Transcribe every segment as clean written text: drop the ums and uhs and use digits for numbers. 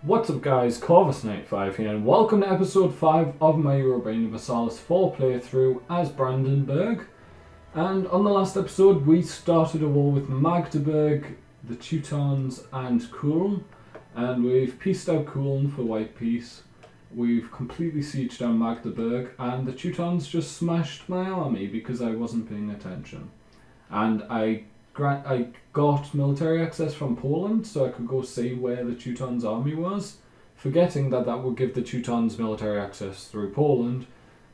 What's up guys, Corvus95 here and welcome to episode 5 of my Europa Universalis 4 playthrough as Brandenburg. And on the last episode we started a war with Magdeburg, the Teutons and Kulm, and we've pieced out Kulm for white peace. We've completely sieged down Magdeburg and the Teutons just smashed my army because I wasn't paying attention. And I got military access from Poland so I could go see where the Teutons' army was. Forgetting that that would give the Teutons military access through Poland,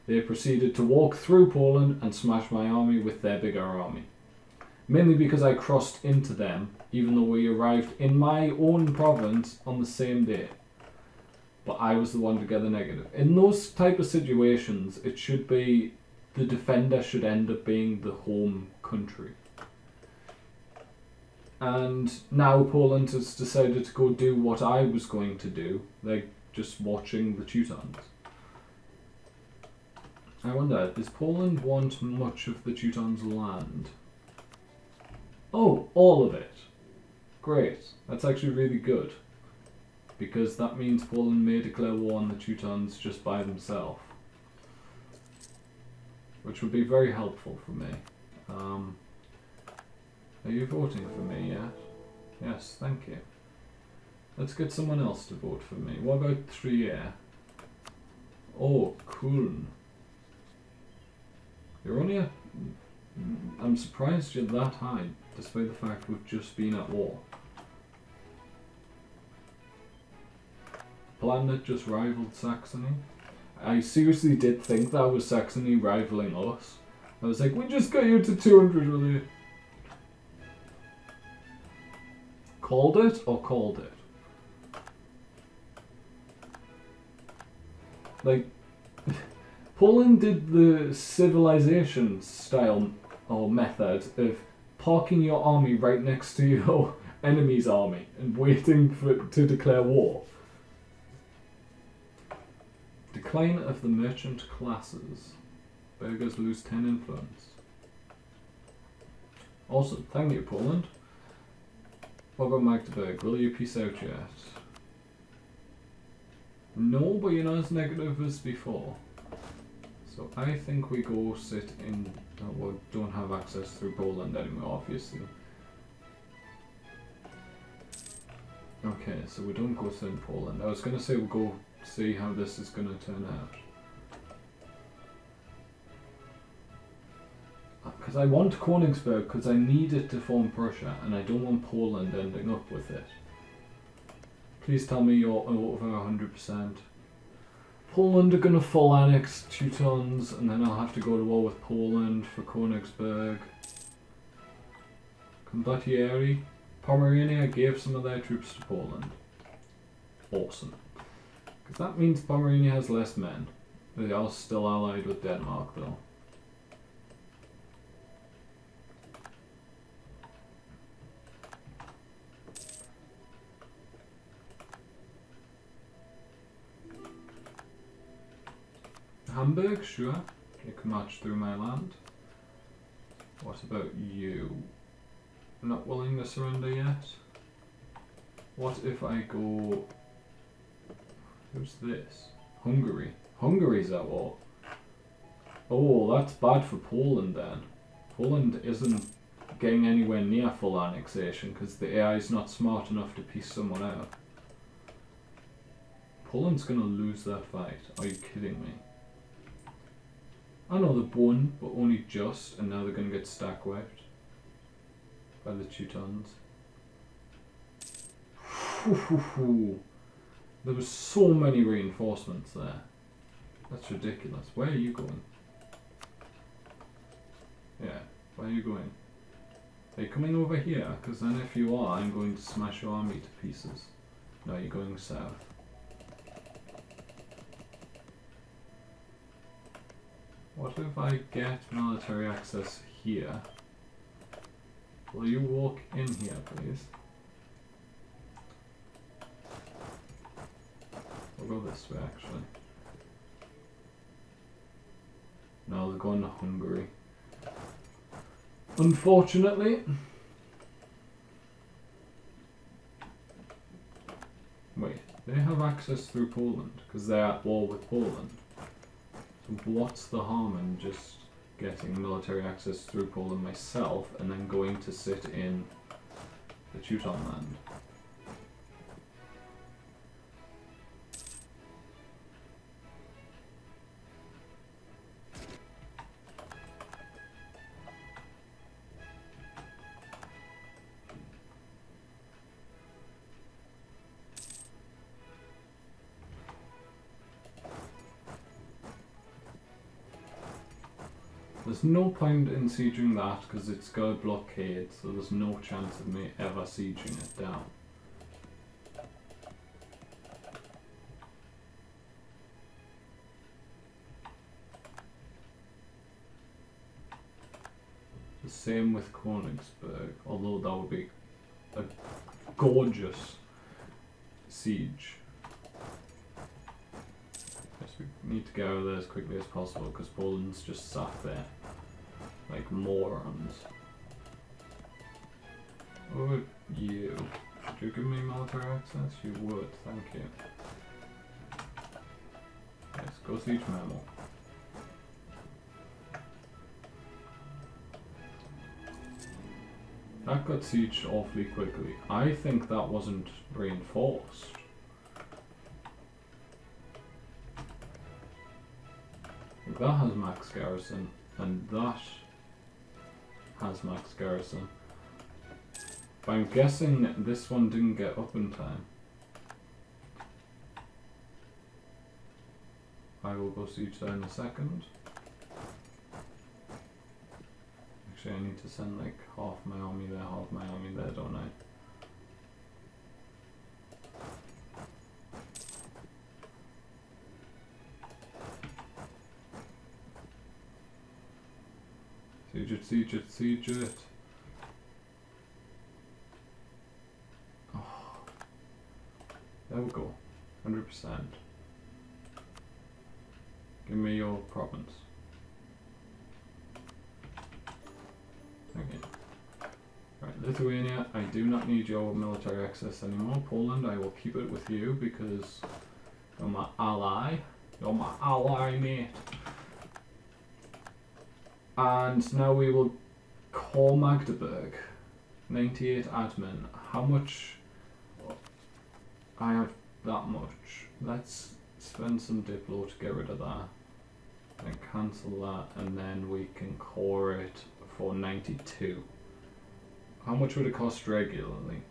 they proceeded to walk through Poland and smash my army with their bigger army. Mainly because I crossed into them, even though we arrived in my own province on the same day. But I was the one to get the negative. In those type of situations, it should be the defender should end up being the home country. And now Poland has decided to go do what I was going to do, like just watching the Teutons. I wonder, does Poland want much of the Teutons' land? Oh, all of it. Great, that's actually really good. Because that means Poland may declare war on the Teutons just by themselves. Which would be very helpful for me. Are you voting for me yet? Yes, thank you. Let's get someone else to vote for me. What about Trier? Oh, Kulm. You're only at... I'm surprised you're that high, despite the fact we've just been at war. Planet just rivaled Saxony. I seriously did think that was Saxony rivaling us. I was like, we just got you to 200 really. Called it or called it? Like, Poland did the civilization style or method of parking your army right next to your enemy's army and waiting to declare war. Decline of the merchant classes. Burghers lose 10 influence. Awesome, thank you Poland. What about Magdeburg? Will you peace out yet? No, but you're not as negative as before. So I think we go sit in... we don't have access through Poland anymore, obviously. Okay, so we don't go sit in Poland. I was going to say we'll go see how this is going to turn out. Because I want Königsberg because I need it to form Prussia and I don't want Poland ending up with it. Please tell me you're over 100%. Poland are going to full annex Teutons and then I'll have to go to war with Poland for Königsberg. Condottieri. Pomerania gave some of their troops to Poland. Awesome. Because that means Pomerania has less men. They are still allied with Denmark though. Hamburg, sure. You can march through my land. What about you? Not willing to surrender yet? What if I go... Who's this? Hungary. Hungary's at war. Oh, that's bad for Poland then. Poland isn't getting anywhere near full annexation because the AI is not smart enough to piece someone out. Poland's gonna lose that fight. Are you kidding me? I know they've won, but only just, and now they're going to get stack wiped by the Teutons. There was so many reinforcements there. That's ridiculous. Where are you going? Yeah, where are you going? Are you coming over here? Because then if you are, I'm going to smash your army to pieces. No, you're going south. What if I get military access here? Will you walk in here, please? We'll go this way, actually. No, they're going to Hungary. Unfortunately. Wait, They have access through Poland because they're at war with Poland. So what's the harm in just getting military access through Poland myself and then going to sit in the Teuton land? There's no point in sieging that because it's got a blockade, so there's no chance of me ever sieging it down. The same with Königsberg, although that would be a gorgeous siege. Yes, we need to get out of there as quickly as possible because Poland's just sat there like morons. What would you? Would you give me military access? You would, thank you. Yes, go siege Memo. That got sieged awfully quickly. I think that wasn't reinforced. That has max garrison, and that has max garrison. But I'm guessing this one didn't get up in time. I will go siege there in a second. Actually, I need to send like half my army there, half my army there, don't I? Siege it, siege it, siege it. Oh. There we go. 100%. Give me your province. Okay. Right, Lithuania, I do not need your military access anymore. Poland, I will keep it with you because you're my ally. You're my ally, mate. And now we will call Magdeburg. 98 admin. How much? I have that much. Let's spend some Diplo to get rid of that. And cancel that, and then we can core it for 92. How much would it cost regularly?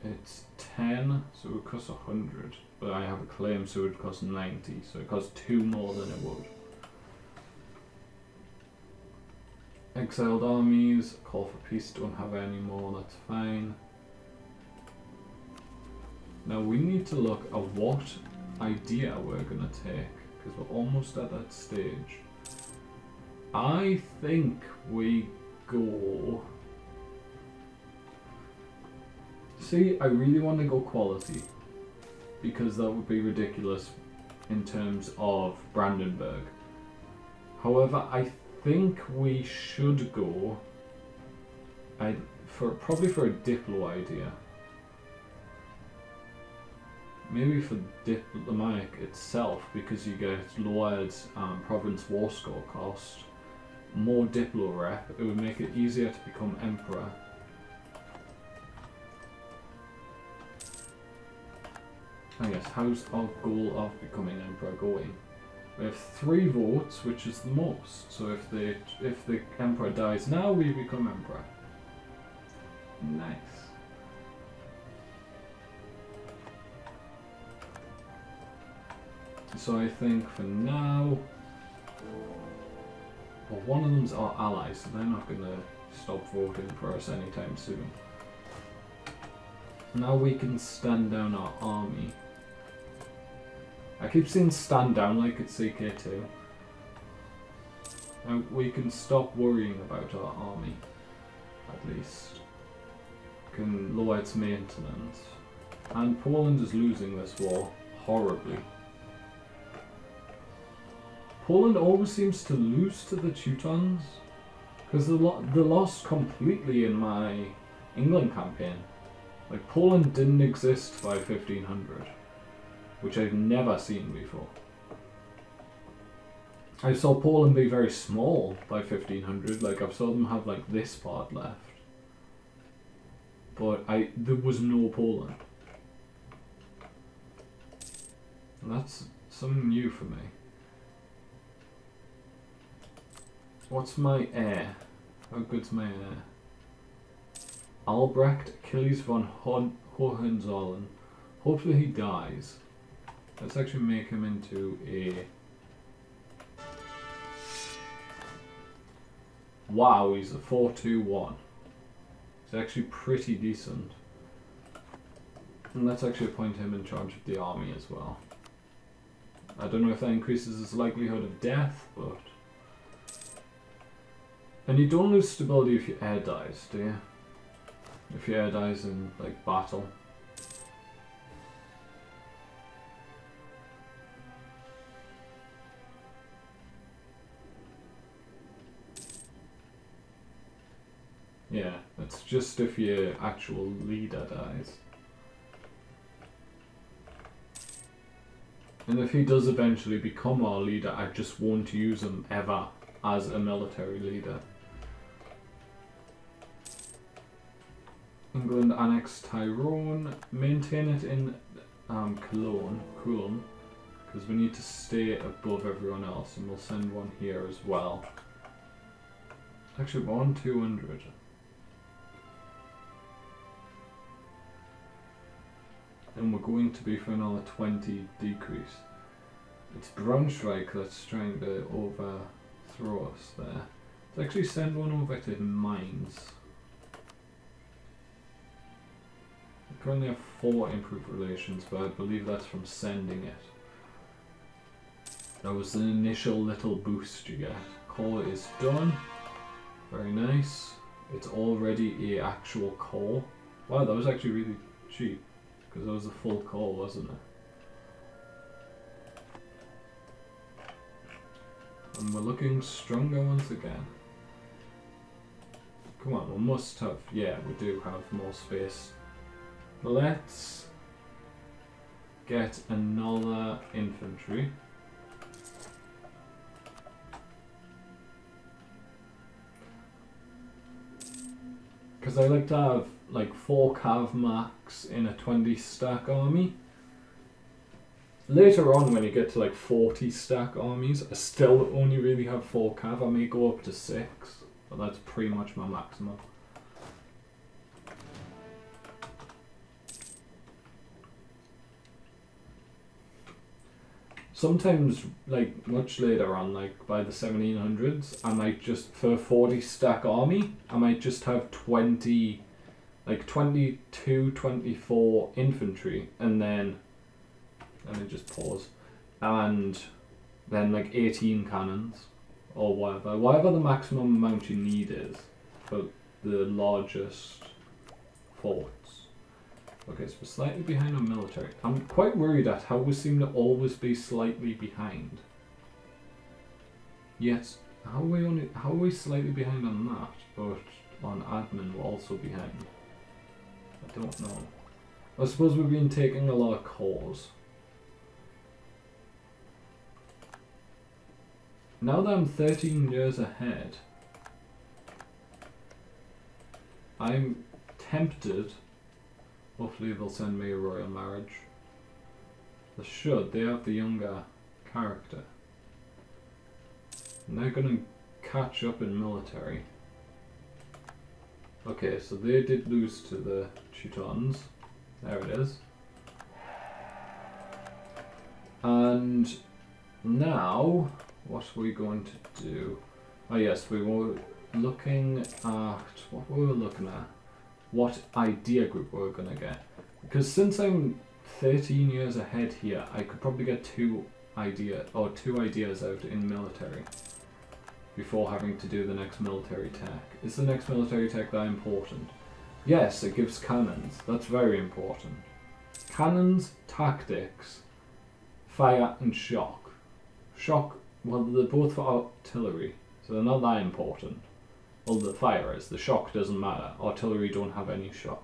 It's 10, so it would cost 100. But I have a claim, so it would cost 90. So it costs 2 more than it would. Exiled armies, call for peace, don't have any more, that's fine. Now we need to look at what idea we're going to take, because we're almost at that stage. I think we go... See, I really want to go quality, because that would be ridiculous in terms of Brandenburg. However, I think we should go probably for a Diplo idea. Maybe for diplomatic itself, because you get lowered province war score cost, more Diplo rep, it would make it easier to become emperor. I guess, how's our goal of becoming emperor going? We have 3 votes, which is the most. So if the emperor dies now, we become emperor. Nice. So I think for now, well, one of them's our allies, so they're not going to stop voting for us anytime soon. Now we can stand down our army. I keep saying stand down like it's CK2. Now we can stop worrying about our army, at least. Can lower its maintenance. And Poland is losing this war horribly. Poland always seems to lose to the Teutons, because they lost completely in my England campaign. Like, Poland didn't exist by 1500, which I've never seen before. I saw Poland be very small by 1500, like I saw them have like this part left. But there was no Poland. And that's something new for me. What's my heir? How good's my heir? Albrecht Achilles von Hohenzollern. Hopefully he dies. Let's actually make him into a... Wow, he's a 4-2-1. It's actually pretty decent. And let's actually appoint him in charge of the army as well. I don't know if that increases his likelihood of death, but... And you don't lose stability if your heir dies, do you? If your heir dies in, like, battle. Yeah, that's just if your actual leader dies. And if he does eventually become our leader, I just won't use him ever as a military leader. England annexed Tyrone, maintain it in Cologne, because we need to stay above everyone else, and we'll send one here as well. Actually, 200. And we're going to be for another 20 decrease. It's Braunschweig that's trying to overthrow us there. Let's actually send one over to Mainz. We currently have 4 improved relations, but I believe that's from sending it. That was the initial little boost you get. Core is done. Very nice. It's already a actual core. Wow, that was actually really cheap. Because that was a full core, wasn't it? And we're looking stronger once again. Come on, we must have... Yeah, we do have more space. Let's get another infantry. Because I like to have like 4 cav max in a 20 stack army. Later on, when you get to like 40 stack armies, I still only really have 4 cav. I may go up to 6, but that's pretty much my maximum. Sometimes, like much later on, like by the 1700s, I might just, for a 40 stack army, I might just have 20, like 22, 24 infantry, and then, let me just pause, and then like 18 cannons, or whatever the maximum amount you need is for the largest forts. Okay, so we're slightly behind on military. I'm quite worried at how we seem to always be slightly behind. Yes, how are we slightly behind on that, but on admin we're also behind? I don't know. I suppose we've been taking a lot of cores. Now that I'm 13 years ahead, I'm tempted. Hopefully they'll send me a royal marriage. They should, they have the younger character. And they're gonna catch up in military. Okay, so they did lose to the Teutons. There it is. And now, what are we going to do? Oh yes, we were looking at, what were we looking at? What idea group we're going to get. Because since I'm 13 years ahead here, I could probably get 2 ideas out in military before having to do the next military tech. Is the next military tech that important? Yes, it gives cannons. That's very important. Cannons, tactics, fire and shock. Shock, well, they're both for artillery, so they're not that important. Well, the fire is. The shock doesn't matter. Artillery don't have any shock.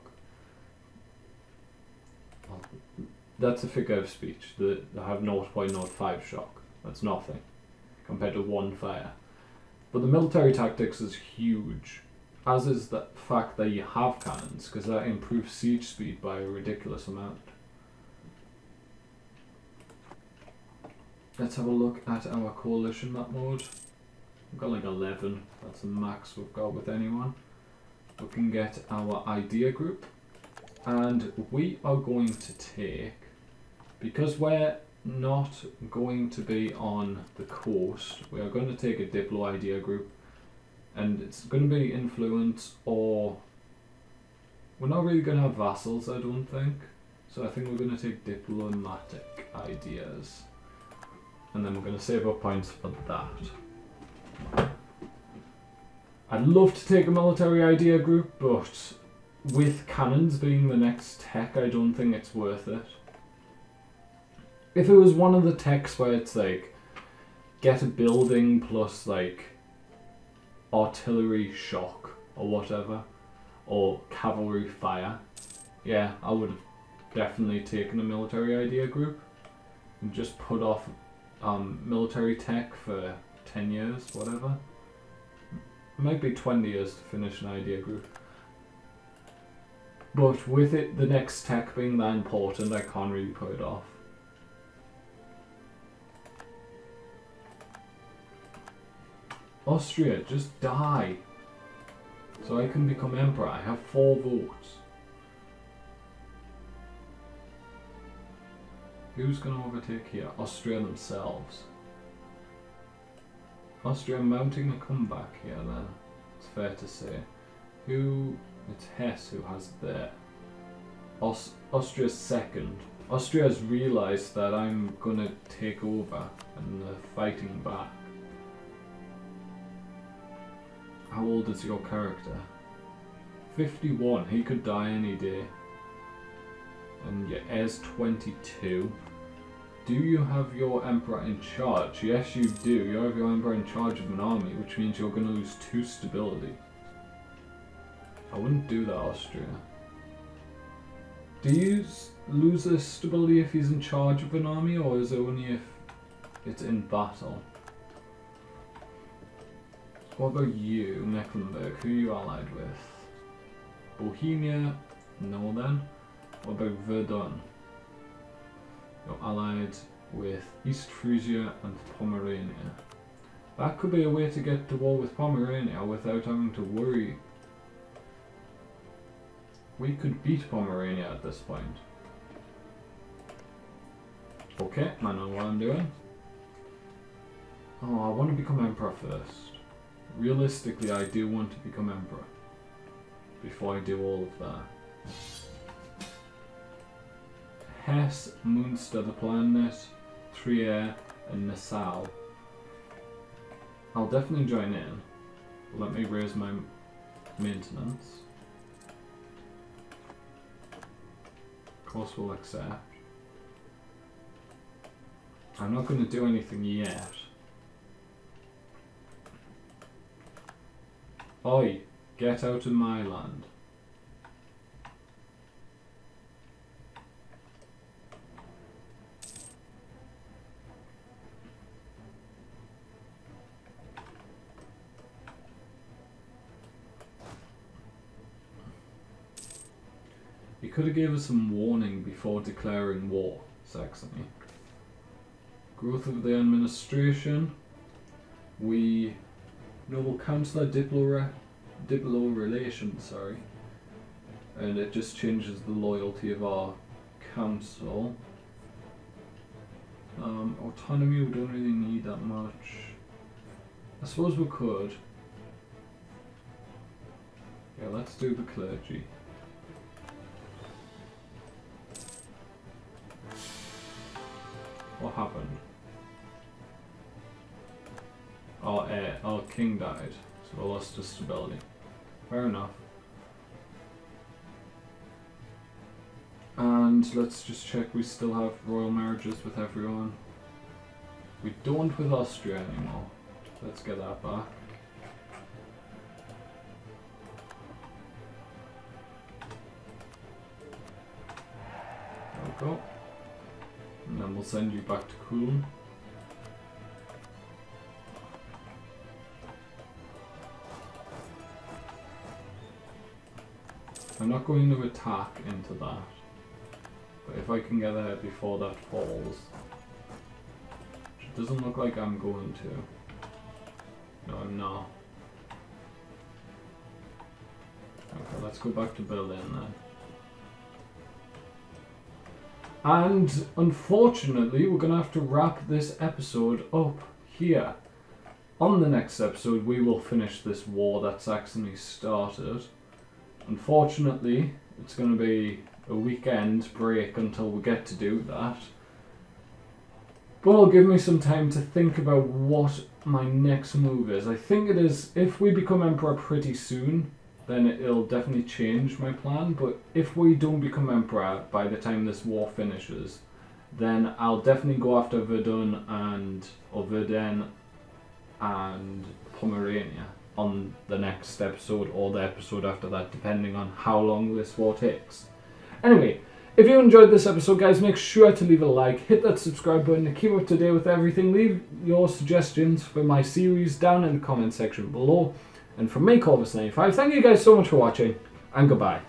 that's a figure of speech. They have 0.05 shock. That's nothing compared to 1 fire. But the military tactics is huge, as is the fact that you have cannons, because that improves siege speed by a ridiculous amount. Let's have a look at our coalition map mode. We've got like 11, that's the max we've got with anyone. We can get our idea group, and we are going to take, because we're not going to be on the coast, we are going to take a Diplo idea group, and it's going to be influence, or we're not really going to have vassals, I don't think, so I think we're going to take diplomatic ideas, and then we're going to save up points for that. I'd love to take a military idea group, but with cannons being the next tech, I don't think it's worth it. If it was one of the techs where it's like, get a building plus like artillery shock or whatever, or cavalry fire, yeah, I would have definitely taken a military idea group and just put off military tech for 10 years, whatever. It might be 20 years to finish an idea group. But with it, the next tech being that important, I can't really put it off. Austria, just die. So I can become emperor. I have 4 votes. Who's going to overtake here? Austria themselves. Austria mounting a comeback here then. It's fair to say. It's Hesse who has there. Austria's second. Austria's realised that I'm going to take over and they're fighting back. How old is your character? 51. He could die any day. And your heir's 22. Do you have your emperor in charge? Yes, you do. You have your emperor in charge of an army, which means you're going to lose 2 stability. I wouldn't do that, Austria. Do you lose a stability if he's in charge of an army, or is it only if it's in battle? What about you, Mecklenburg? Who are you allied with? Bohemia? No then. What about Verdun? You're allied with East Frisia and Pomerania. That could be a way to get to war with Pomerania without having to worry. We could beat Pomerania at this point. Okay, I know what I'm doing. Oh, I want to become emperor first. Realistically, I do want to become emperor before I do all of that. Hesse, Munster, the Planet, Trier, and Nassau. I'll definitely join in. Let me raise my maintenance. Of course we'll accept. I'm not going to do anything yet. Oi, get out of my land. He could have gave us some warning before declaring war, Saxony. Growth of the administration. We Noble Councillor Diplo Relations, sorry. And it just changes the loyalty of our council. Autonomy, we don't really need that much. I suppose we could. Yeah, let's do the clergy. What happened? Our king died, so we lost his stability. Fair enough. And let's just check we still have royal marriages with everyone. We don't with Austria anymore. Let's get that back. There we go. And then we'll send you back to Kulm. I'm not going to attack into that, but if I can get there before that falls, which it doesn't look like I'm going to. No, I'm not. Okay, let's go back to Berlin then. And unfortunately, we're going to have to wrap this episode up here. On the next episode, we will finish this war that Saxony started. Unfortunately, it's going to be a weekend break until we get to do that. But it'll give me some time to think about what my next move is. I think it is, if we become Emperor pretty soon, then it'll definitely change my plan. But if we don't become Emperor by the time this war finishes, then I'll definitely go after Verdun and Pomerania on the next episode or the episode after that, depending on how long this war takes. Anyway, if you enjoyed this episode, guys, make sure to leave a like, hit that subscribe button to keep up to date with everything. Leave your suggestions for my series down in the comment section below. And from me, Corvus95, thank you guys so much for watching, and goodbye.